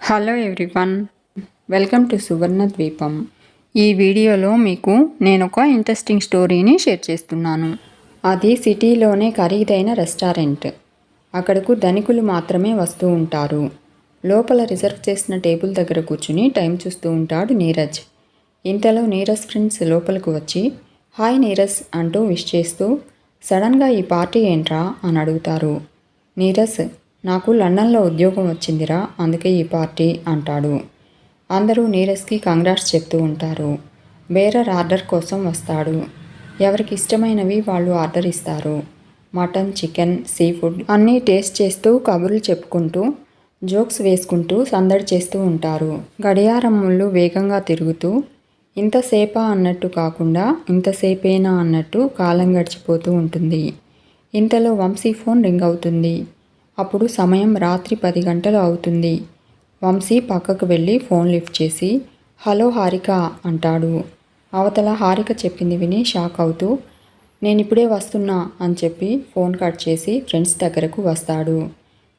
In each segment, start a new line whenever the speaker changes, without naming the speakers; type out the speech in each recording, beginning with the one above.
Hello everyone, welcome to సువర్ణ ద్వీపం. ఈ వీడియోలో మీకు నేను ఒక ఇంట్రెస్టింగ్ స్టోరీని షేర్ చేస్తున్నాను. అది సిటీలోనే ఖరీదైన రెస్టారెంట్. అక్కడకు ధనికులు మాత్రమే వస్తూ ఉంటారు. లోపల రిజర్వ్ చేసిన టేబుల్ దగ్గర కూర్చుని టైం చూస్తూ ఉంటాడు నీరజ్. ఇంతలో నీరజ్ ఫ్రెండ్స్ లోపలికి వచ్చి హాయ్ నీరజ్ అంటూ విష్ చేస్తూ సడన్గా ఈ పార్టీ ఏంట్రా అని అడుగుతారు. నీరజ్, నాకు లండన్లో ఉద్యోగం వచ్చిందిరా, అందుకే ఈ పార్టీ అంటాడు. అందరూ నీరజ్కి కంగ్రాట్స్ చెప్తూ ఉంటారు. బేరర్ ఆర్డర్ కోసం వస్తాడు. ఎవరికి ఇష్టమైనవి వాళ్ళు ఆర్డర్ ఇస్తారు. మటన్, చికెన్, సీ ఫుడ్ అన్నీ టేస్ట్ చేస్తూ కబుర్లు చెప్పుకుంటూ జోక్స్ వేసుకుంటూ సందడి చేస్తూ ఉంటారు. గడియారం ముళ్ళు వేగంగా తిరుగుతూ ఇంతసేపా అన్నట్టు కాకుండా ఇంతసేపేనా అన్నట్టు కాలం గడిచిపోతూ ఉంటుంది. ఇంతలో వంశీ ఫోన్ రింగ్ అవుతుంది. అప్పుడు సమయం రాత్రి 10 గంటలు అవుతుంది. వంశీ పక్కకు వెళ్ళి ఫోన్ లిఫ్ట్ చేసి హలో హారిక అంటాడు. అవతల హారిక చెప్పింది విని షాక్ అవుతూ నేనిప్పుడే వస్తున్నా అని చెప్పి ఫోన్ కట్ చేసి ఫ్రెండ్స్ దగ్గరకు వస్తాడు.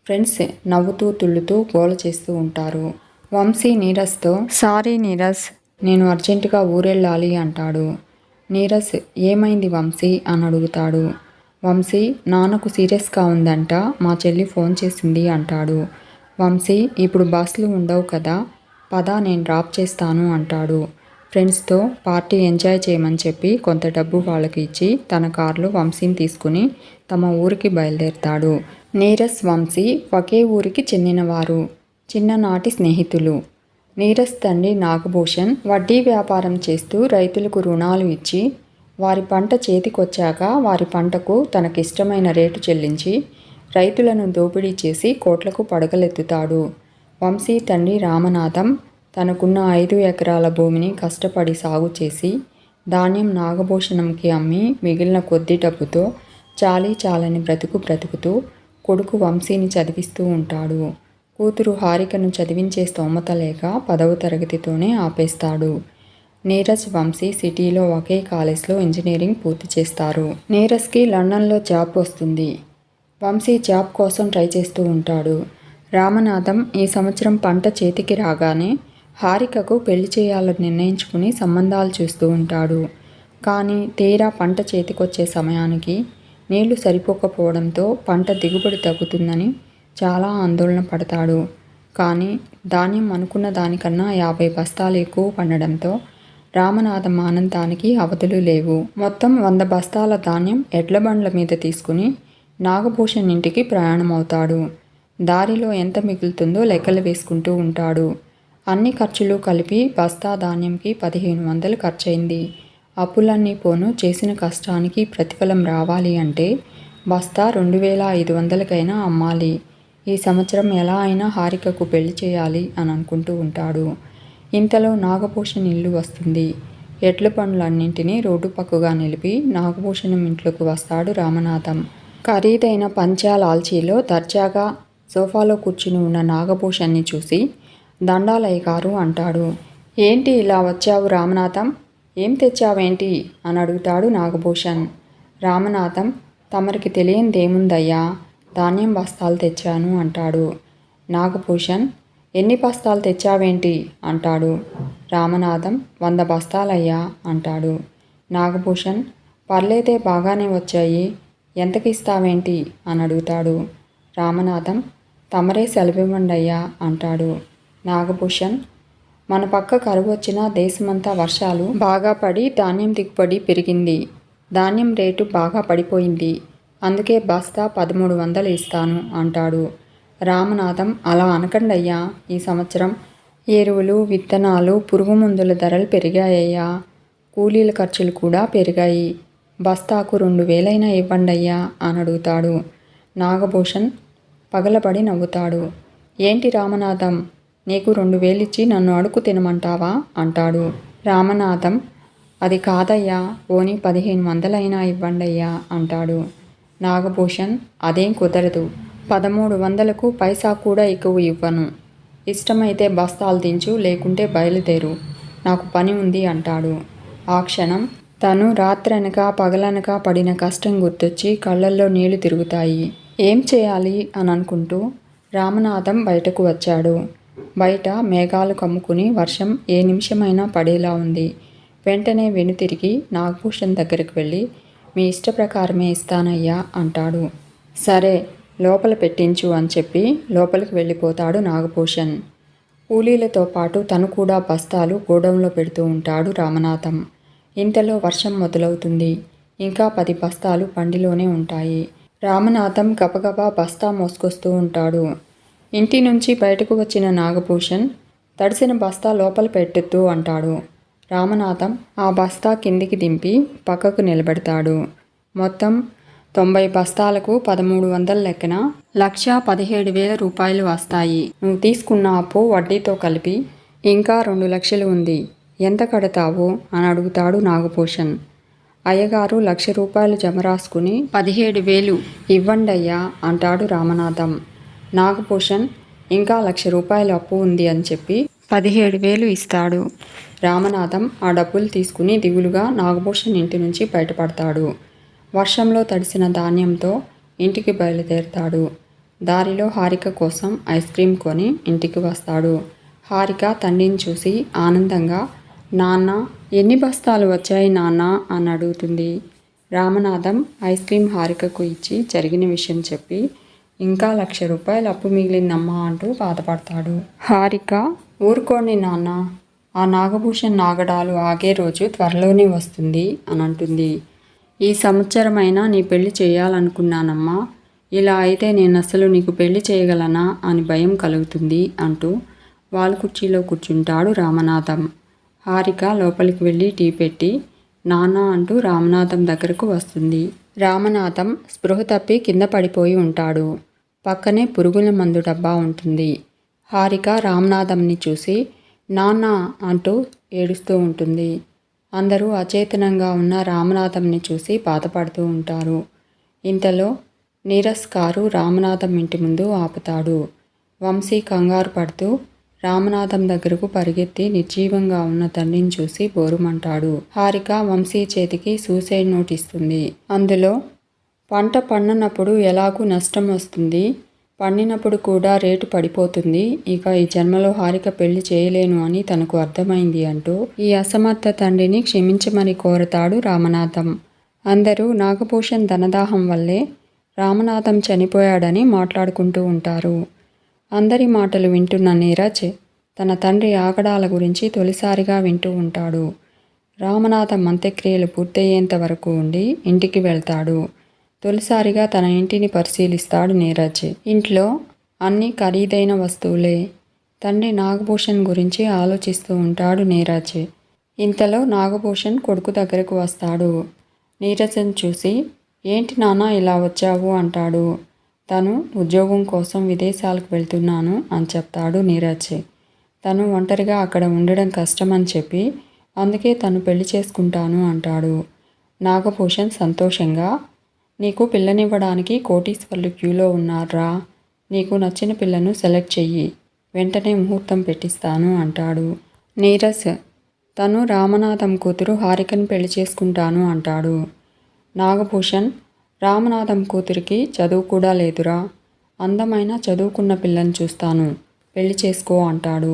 ఫ్రెండ్స్ నవ్వుతూ తుళ్ళుతూ గోల చేస్తూ ఉంటారు. వంశీ నీరజ్తో సారీ నీరజ్, నేను అర్జెంటుగా ఊరెళ్ళాలి అంటాడు. నీరజ్ ఏమైంది వంశీ అని అడుగుతాడు. వంశీ నాన్నకు సీరియస్గా ఉందంట, మా చెల్లి ఫోన్ చేసింది అంటాడు. వంశీ ఇప్పుడు బస్సులు ఉండవు కదా, పద నేను డ్రాప్ చేస్తాను అంటాడు. ఫ్రెండ్స్తో పార్టీ ఎంజాయ్ చేయమని చెప్పి కొంత డబ్బు వాళ్ళకి ఇచ్చి తన కారులో వంశీని తీసుకుని తమ ఊరికి బయలుదేరుతాడు. నీరజ్, వంశీ ఒకే ఊరికి చెందినవారు, చిన్ననాటి స్నేహితులు. నీరజ్ తండ్రి నాగభూషణ్ వడ్డీ వ్యాపారం చేస్తూ రైతులకు రుణాలు ఇచ్చి వారి పంట చేతికొచ్చాక వారి పంటకు తనకిష్టమైన రేటు చెల్లించి రైతులను దోపిడీ చేసి కోట్లకు పడగలెత్తుతాడు. వంశీ తండ్రి రామనాథం తనకున్న 5 ఎకరాల భూమిని కష్టపడి సాగు చేసి ధాన్యం నాగభూషణంకి అమ్మి మిగిలిన కొద్ది డబ్బుతో చాలీ చాలని బ్రతుకుతూ కొడుకు వంశీని చదివిస్తూ ఉంటాడు. కూతురు హారికను చదివించే స్తోమత లేక 10వ తరగతితోనే ఆపేస్తాడు. నీరజ్, వంశీ సిటీలో ఒకే కాలేజ్లో ఇంజనీరింగ్ పూర్తి చేస్తారు. నీరజ్కి లండన్లో జాబ్ వస్తుంది. వంశీ జాబ్ కోసం ట్రై చేస్తూ ఉంటాడు. రామనాథం ఈ సంవత్సరం పంట చేతికి రాగానే హారికకు పెళ్లి చేయాలని నిర్ణయించుకుని సంబంధాలు చూస్తూ ఉంటాడు. కానీ తీరా పంట చేతికొచ్చే సమయానికి నీళ్లు సరిపోకపోవడంతో పంట దిగుబడి తగ్గుతుందని చాలా ఆందోళన పడతాడు. కానీ ధాన్యం అనుకున్న దానికన్నా 50 బస్తాలు ఎక్కువ పండడంతో రామనాథం ఆనందానికి అవధులు లేవు. మొత్తం 100 బస్తాల ధాన్యం ఎడ్ల బండ్ల మీద తీసుకుని నాగభూషణ్ ఇంటికి ప్రయాణమవుతాడు. దారిలో ఎంత మిగులుతుందో లెక్కలు వేసుకుంటూ ఉంటాడు. అన్ని ఖర్చులు కలిపి బస్తా ధాన్యంకి 1500 ఖర్చయింది. అప్పులన్నీ పోను చేసిన కష్టానికి ప్రతిఫలం రావాలి అంటే బస్తా 2500కైనా అమ్మాలి. ఈ సంవత్సరం ఎలా అయినా హారికకు పెళ్లి చేయాలి అని అనుకుంటూ ఉంటాడు. ఇంతలో నాగభూషణ్ ఇల్లు వస్తుంది. ఎడ్ల పనులన్నింటినీ రోడ్డు పక్కగా నిలిపి నాగభూషణం ఇంట్లోకి వస్తాడు రామనాథం. ఖరీదైన పంచా లాల్చీలో దర్జాగా సోఫాలో కూర్చుని ఉన్న నాగభూషణ్ని చూసి దండాలయ్య గారు అంటాడు. ఏంటి ఇలా వచ్చావు రామనాథం, ఏం తెచ్చావేంటి అని అడుగుతాడు నాగభూషణ్. రామనాథం తమరికి తెలియనిదేముందయ్యా, ధాన్యం బస్తాలు తెచ్చాను అంటాడు. నాగభూషణ్ ఎన్ని బస్తాలు తెచ్చావేంటి అంటాడు. రామనాథం 100 బస్తాలయ్యా అంటాడు. నాగభూషణ్ పర్లేదే, బాగానే వచ్చాయి, ఎంతకి ఇస్తావేంటి అని అడుగుతాడు. రామనాథం తమరే సెలవివ్వండయ్యా అంటాడు. నాగభూషణ్ మన పక్క కరువు వచ్చినా దేశమంతా వర్షాలు బాగా పడి ధాన్యం దిగుబడి పెరిగింది, ధాన్యం రేటు బాగా పడిపోయింది, అందుకే బస్తా 1300 ఇస్తాను అంటాడు. రామనాథం అలా అనకండయ్యా, ఈ సంవత్సరం ఎరువులు, విత్తనాలు, పురుగు మందుల ధరలు పెరిగాయ్యా, కూలీల ఖర్చులు కూడా పెరిగాయి, బస్తాకు 2000 ఇవ్వండయ్యా అని అడుగుతాడు. నాగభూషణ్ పగలబడి నవ్వుతాడు. ఏంటి రామనాథం, నీకు 2000 ఇచ్చి నన్ను అడుగు తినమంటావా అంటాడు. రామనాథం అది కాదయ్యా, పోనీ 1500 ఇవ్వండయ్యా అంటాడు. నాగభూషణ్ అదేం కుదరదు, 1300కు పైసా కూడా ఎక్కువ ఇవ్వను, ఇష్టమైతే బస్తాలు దించు, లేకుంటే బయలుదేరు, నాకు పని ఉంది అంటాడు. ఆ క్షణం తను రాత్రనక పగలనక పడిన కష్టం గుర్తొచ్చి కళ్ళల్లో నీళ్లు తిరుగుతాయి. ఏం చేయాలి అని అనుకుంటూ రామనాథం బయటకు వచ్చాడు. బయట మేఘాలు కమ్ముకుని వర్షం ఏ నిమిషమైనా పడేలా ఉంది. వెంటనే వెనుతిరిగి నాగభూషణ్ దగ్గరికి వెళ్ళి, మీ ఇష్ట ప్రకారమే ఇస్తానయ్యా అంటాడు. సరే లోపల పెట్టించు అని చెప్పి లోపలికి వెళ్ళిపోతాడు నాగభూషణ్. కూలీలతో పాటు తను కూడా బస్తాలు గోడౌన్లో పెడుతూ ఉంటాడు రామనాథం. ఇంతలో వర్షం మొదలవుతుంది. ఇంకా 10 బస్తాలు బండిలోనే ఉంటాయి. రామనాథం గబగబా బస్తా మోసుకొస్తూ ఉంటాడు. ఇంటి నుంచి బయటకు వచ్చిన నాగభూషణ్ తడిసిన బస్తా లోపల పెట్టొద్దు అంటాడు. రామనాథం ఆ బస్తా కిందికి దింపి పక్కకు నిలబెడతాడు. మొత్తం 90 బస్తాలకు 1300 లెక్కన 1,17,000 రూపాయలు వస్తాయి. నువ్వు తీసుకున్న అప్పు వడ్డీతో కలిపి ఇంకా 2 లక్షలు ఉంది. ఎంత కడతావు అని అడుగుతాడు నాగభూషణ్. అయ్యగారు 1,00,000 రూపాయలు జమ రాసుకుని 17,000 ఇవ్వండయ్యా అంటాడు రామనాథం. నాగభూషణ్ ఇంకా 1,00,000 రూపాయలు అప్పు ఉంది అని చెప్పి 17,000 ఇస్తాడు. రామనాథం ఆ డబ్బులు తీసుకుని దిగులుగా నాగభూషణ్ ఇంటి నుంచి బయటపడతాడు. వర్షంలో తడిసిన ధాన్యంతో ఇంటికి బయలుదేరతాడు. దారిలో హారిక కోసం ఐస్ క్రీమ్ కొని ఇంటికి వస్తాడు. హారిక తండ్రిని చూసి ఆనందంగా, నాన్న ఎన్ని బస్తాలు వచ్చాయి నాన్న అని అడుగుతుంది. రామనాథం ఐస్ క్రీమ్ హారికకు ఇచ్చి జరిగిన విషయం చెప్పి, ఇంకా 1,00,000 రూపాయలు అప్పు మిగిలిందమ్మా అంటూ బాధపడతాడు. హారిక ఊరుకోండి నాన్న, ఆ నాగభూషణ్ నాగడాలు ఆగే రోజు త్వరలోనే వస్తుంది అని అంటుంది. ఈ సంవత్సరమైనా నీ పెళ్లి చేయాలనుకున్నానమ్మా, ఇలా అయితే నేను అసలు నీకు పెళ్లి చేయగలనా అని భయం కలుగుతుంది అంటూ వాళ్ళ కుర్చీలో కూర్చుంటాడు రామనాథం. హారిక లోపలికి వెళ్ళి టీ పెట్టి నాన్న అంటూ రామనాథం దగ్గరకు వస్తుంది. రామనాథం స్పృహ తప్పి కింద పడిపోయి ఉంటాడు. పక్కనే పురుగుల మందు డబ్బా ఉంటుంది. హారిక రామనాథంని చూసి నాన్న అంటూ ఏడుస్తూ ఉంటుంది. అందరూ అచేతనంగా ఉన్న రామనాథంని చూసి బాధపడుతూ ఉంటారు. ఇంతలో నీరస్ కారు రామనాథం ఇంటి ముందు ఆపుతాడు. వంశీ కంగారు పడుతూ రామనాథం దగ్గరకు పరిగెత్తి నిర్జీవంగా ఉన్న తండ్రిని చూసి బోరుమంటాడు. హారిక వంశీ చేతికి సూసైడ్ నోట్ ఇస్తుంది. అందులో పంట పండనప్పుడు ఎలాగూ నష్టం వస్తుంది, పండినప్పుడు కూడా రేటు పడిపోతుంది, ఇక ఈ జన్మలో హారిక పెళ్లి చేయలేను అని తనకు అర్థమైంది అంటూ ఈ అసమర్థ తండ్రిని క్షమించమని కోరతాడు రామనాథం. అందరూ నాగభూషణ్ ధనదాహం వల్లే రామనాథం చనిపోయాడని మాట్లాడుకుంటూ ఉంటారు. అందరి మాటలు వింటున్న నీరజ్ తన తండ్రి ఆగడాల గురించి తొలిసారిగా వింటూ ఉంటాడు. రామనాథం అంత్యక్రియలు పూర్తయ్యేంత వరకు ఉండి ఇంటికి వెళ్తాడు. తొలిసారిగా తన ఇంటిని పరిశీలిస్తాడు నీరజ్. ఇంట్లో అన్ని ఖరీదైన వస్తువులే. తండ్రి నాగభూషణ్ గురించి ఆలోచిస్తూ ఉంటాడు నీరజ్. ఇంతలో నాగభూషణ్ కొడుకు దగ్గరకు వస్తాడు. నీరజ్ని చూసి ఏంటి నాన్న ఇలా వచ్చావు అంటాడు. తను ఉద్యోగం కోసం విదేశాలకు వెళ్తున్నాను అని చెప్తాడు నీరజ్. తను ఒంటరిగా అక్కడ ఉండడం కష్టమని చెప్పి అందుకే తను పెళ్లి చేసుకుంటాను అంటాడు. నాగభూషణ్ సంతోషంగా నీకు పిల్లనివ్వడానికి కోటీశ్వర్లు క్యూలో ఉన్నారా, నీకు నచ్చిన పిల్లను సెలెక్ట్ చెయ్యి, వెంటనే ముహూర్తం పెట్టిస్తాను అంటాడు. నీరజ్ తను రామనాథం కూతురు హారికను పెళ్లి చేసుకుంటాను అంటాడు. నాగభూషణ్ రామనాథం కూతురికి చదువు కూడా లేదురా, అందమైన చదువుకున్న పిల్లని చూస్తాను, పెళ్లి చేసుకో అంటాడు.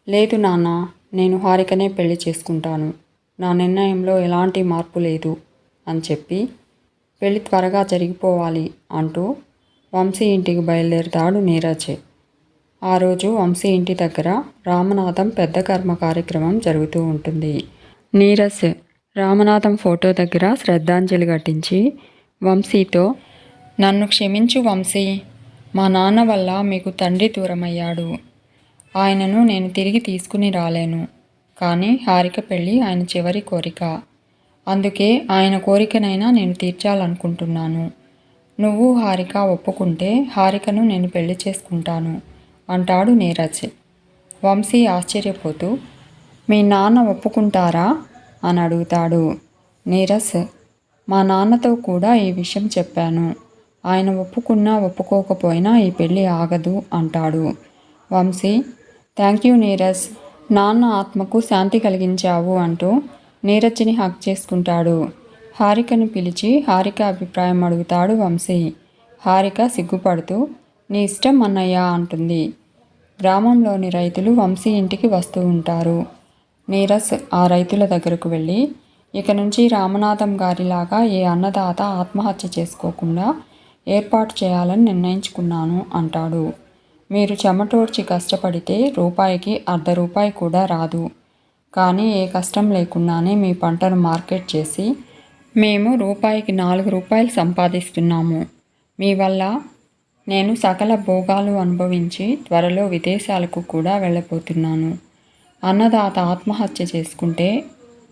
లేదు నాన్న, నేను హారికనే పెళ్లి చేసుకుంటాను, నా నిర్ణయంలో ఎలాంటి మార్పు లేదు అని చెప్పి పెళ్లి త్వరగా జరిగిపోవాలి అంటూ వంశీ ఇంటికి బయలుదేరుతాడు నీరజ్. ఆ రోజు వంశీ ఇంటి దగ్గర రామనాథం పెద్ద కర్మ కార్యక్రమం జరుగుతూ ఉంటుంది. నీరజ్ రామనాథం ఫోటో దగ్గర శ్రద్ధాంజలి ఘటించి వంశీతో, నన్ను క్షమించు వంశీ, మా నాన్న వల్ల మీకు తండ్రి దూరమయ్యాడు, ఆయనను నేను తిరిగి తీసుకుని రాలేను, కానీ హారిక పెళ్ళి ఆయన చివరి కోరిక, అందుకే ఆయన కోరికనైనా నేను తీర్చాలనుకుంటున్నాను. నువ్వు హారిక ఒప్పుకుంటే హారికను నేను పెళ్లి చేసుకుంటాను అంటాడు నీరజ్. వంశీ ఆశ్చర్యపోతూ మీ నాన్న ఒప్పుకుంటారా అని అడుగుతాడు. నీరజ్ మా నాన్నతో కూడా ఈ విషయం చెప్పాను, ఆయన ఒప్పుకున్నా ఒప్పుకోకపోయినా ఈ పెళ్ళి ఆగదు అంటాడు. వంశీ థ్యాంక్ యూ నీరజ్, నాన్న ఆత్మకు శాంతి కలిగించావు అంటూ నీరజ్ని హక్ చేసుకుంటాడు. హారికను పిలిచి హారిక అభిప్రాయం అడుగుతాడు వంశీ. హారిక సిగ్గుపడుతూ నీ ఇష్టం అన్నయ్య అంటుంది. గ్రామంలోని రైతులు వంశీ ఇంటికి వస్తూ ఉంటారు. నీరస్ ఆ రైతుల దగ్గరకు వెళ్ళి, ఇక నుంచి రామనాథం గారిలాగా ఏ అన్నదాత ఆత్మహత్య చేసుకోకుండా ఏర్పాటు చేయాలని నిర్ణయించుకున్నాను అంటాడు. మీరు చెమటోడ్చి కష్టపడితే రూపాయికి ₹1/2 కూడా రాదు. కానీ ఏ కష్టం లేకుండానే మీ పంటను మార్కెట్ చేసి మేము రూపాయికి ₹4 సంపాదిస్తున్నాము. మీ వల్ల నేను సకల భోగాలు అనుభవించి త్వరలో విదేశాలకు కూడా వెళ్ళబోతున్నాను. అన్నదాత ఆత్మహత్య చేసుకుంటే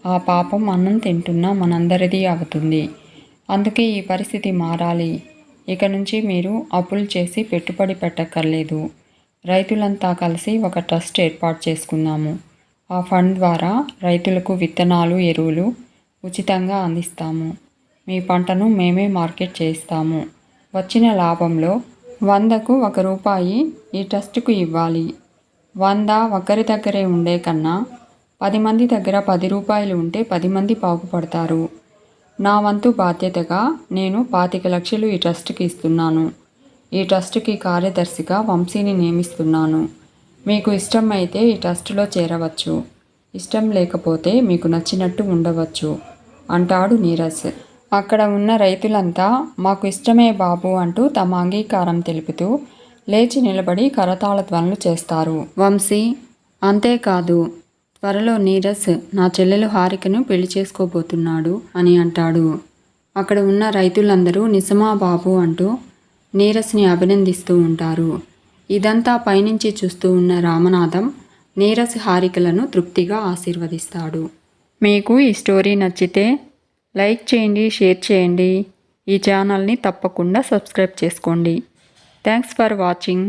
ఆ పాపం అన్నం తింటున్న మనందరిది అవుతుంది. అందుకే ఈ పరిస్థితి మారాలి. ఇక నుంచి మీరు అప్పులు చేసి పెట్టుబడి పెట్టక్కర్లేదు. రైతులంతా కలిసి ఒక ట్రస్ట్ ఏర్పాటు చేసుకుందాము. ఆ ఫండ్ ద్వారా రైతులకు విత్తనాలు, ఎరువులు ఉచితంగా అందిస్తాము. మీ పంటను మేమే మార్కెట్ చేయిస్తాము. వచ్చిన లాభంలో 100కు ₹1 ఈ ట్రస్టుకు ఇవ్వాలి. 100 ఒకరి దగ్గరే ఉండే కన్నా 10 మంది దగ్గర ₹10 ఉంటే 10 మంది బాగుపడతారు. నా వంతు బాధ్యతగా నేను 25 లక్షలు ఈ ట్రస్టుకి ఇస్తున్నాను. ఈ ట్రస్టుకి కార్యదర్శిగా వంశీని నియమిస్తున్నాను. మీకు ఇష్టమైతే ఈ ట్రస్టులో చేరవచ్చు. ఇష్టం లేకపోతే మీకు నచ్చినట్టు ఉండవచ్చు అంటాడు నీరస్. అక్కడ ఉన్న రైతులంతా మాకు ఇష్టమే బాబు అంటూ తమ అంగీకారం తెలుపుతూ లేచి నిలబడి కరతాళ ధ్వనులు చేస్తారు. వంశీ అంతేకాదు, త్వరలో నీరస్ నా చెల్లెలు హారికను పెళ్లి చేసుకోబోతున్నాడు అని అంటాడు. అక్కడ ఉన్న రైతులందరూ నిజమా బాబు అంటూ నీరస్ని అభినందిస్తూ ఉంటారు. ఇదంతా పైనుంచి చూస్తూ ఉన్న రామనాథం నీరస్ హారికలను తృప్తిగా ఆశీర్వదిస్తాడు. మీకు ఈ స్టోరీ నచ్చితే లైక్ చేయండి, షేర్ చేయండి. ఈ ఛానల్ని తప్పకుండా సబ్స్క్రైబ్ చేసుకోండి. Thanks for watching.